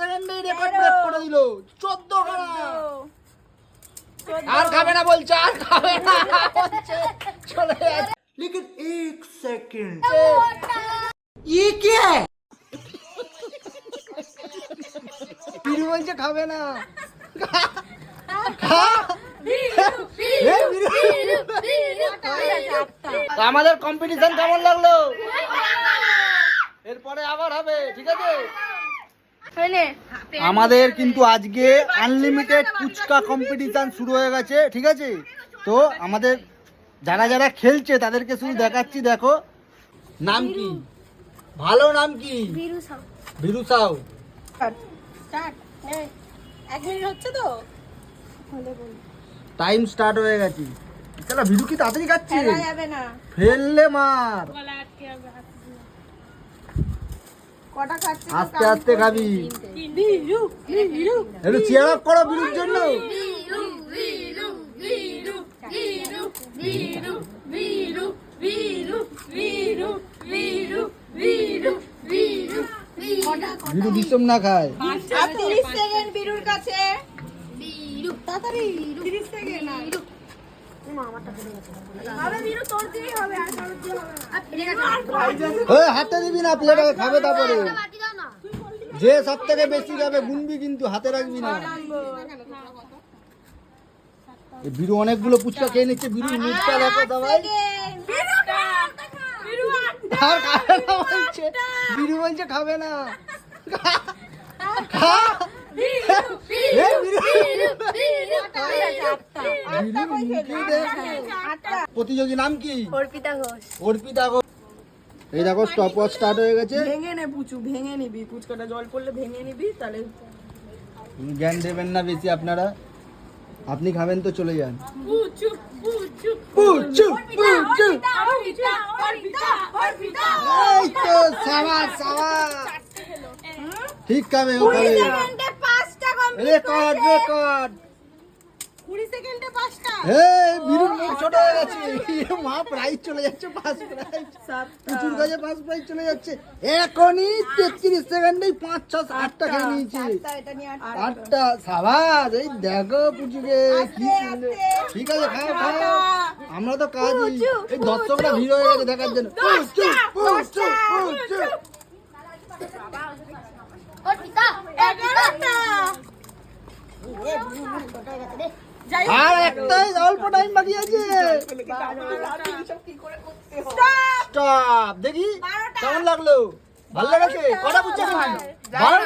সেকেন্ডে record break করে দিল। 14 খানা। আর খাবে না বলছে, আর খাবে না বলছে, চলে যাচ্ছে। लेकिन 1 सेकंड ये क्या है? বিরু বলছে খাবে না। আমাদের কম্পিটিশন কেমন লাগলো? এরপরে আবার হবে, ঠিক আছে? আমাদের কিন্তু আজকে আনলিমিটেড ফুচকা কম্পিটিশন শুরু হয়ে গেছে, ঠিক আছে? তো আমাদের যারা যারা খেলছে তাদেরকে শুধু দেখাচ্ছি, দেখো। নাম কি? ভালো নাম কি? বিরু সাউ। টাইম স্টার্ট হয়ে গেছে। চলো বিরু কি তাড়াতাড়ি খাচ্ছি? ফেললে মার। আস্তে আস্তে খাবি। একটু চেয়ার আপ করো বিরুর জন্য। বিরু বিষম না খায়। 30 সেকেন্ড বিরুর কাছে। তাড়াতাড়ি 30 সেকেন্ড। হাতে দিবি না, প্লেটে খাবে তারপরে। যে সব থেকে বেশি খাবে গুনবি, কিন্তু হাতে রাখবি না। বিরু অনেকগুলো ফুচকা খেয়ে নিচ্ছে। বিরু মুখটা দেখো সবাই। বিরু বলছে খাবে না। প্রতিযোগী নাম কি? অর্পিতা ঘোষ। অর্পিতা ঘোষ। এই দেখো স্টপ ওয়াচ স্টার্ট হয়ে গেছে। ভেঙে নে পুচু, ভেঙে নিবি পুচকাটা, জল পড়লে ভেঙে নিবি, তাহলে জ্ঞান দেবেন না বেশি আপনারা। আপনি খাবেন তো চলে যান। পুচু পুচু পুচু পুচু। অর্পিতা অর্পিতা অর্পিতা। এই তো সাবাস সাবাস। ঠিক খাবে ও 20 খাবে। সেকেন্ডে 5টা কমপ্লিট। Record record. 20 সেকেন্ডে 5টা। এই বিরুর মুখ ছোট হয়ে গেছে। মা প্রাইজ চলে যাচ্ছে, ফার্স্ট প্রাইজ। প্রচুর কাছে ফার্স্ট প্রাইজ চলে যাচ্ছে। এখনই 33 সেকেন্ডেই 5 6 8টা খেয়ে নিয়েছে। এটা নিয়ে 8টা সাবাস। এই দেখো পুচুকে কি সুন্দর। ঠিক আছে, খাও খাও। আমরা তো কাজই। এই দর্শকরা ভিড় হয়ে গেছে দেখার জন্য। পুচু পুচু পুচু। আর একটাই অল্প টাইম বাকি আছে। স্টপ। দেখি কেমন লাগলো? ভালো লেগেছে? কটা পুচকা খেলি?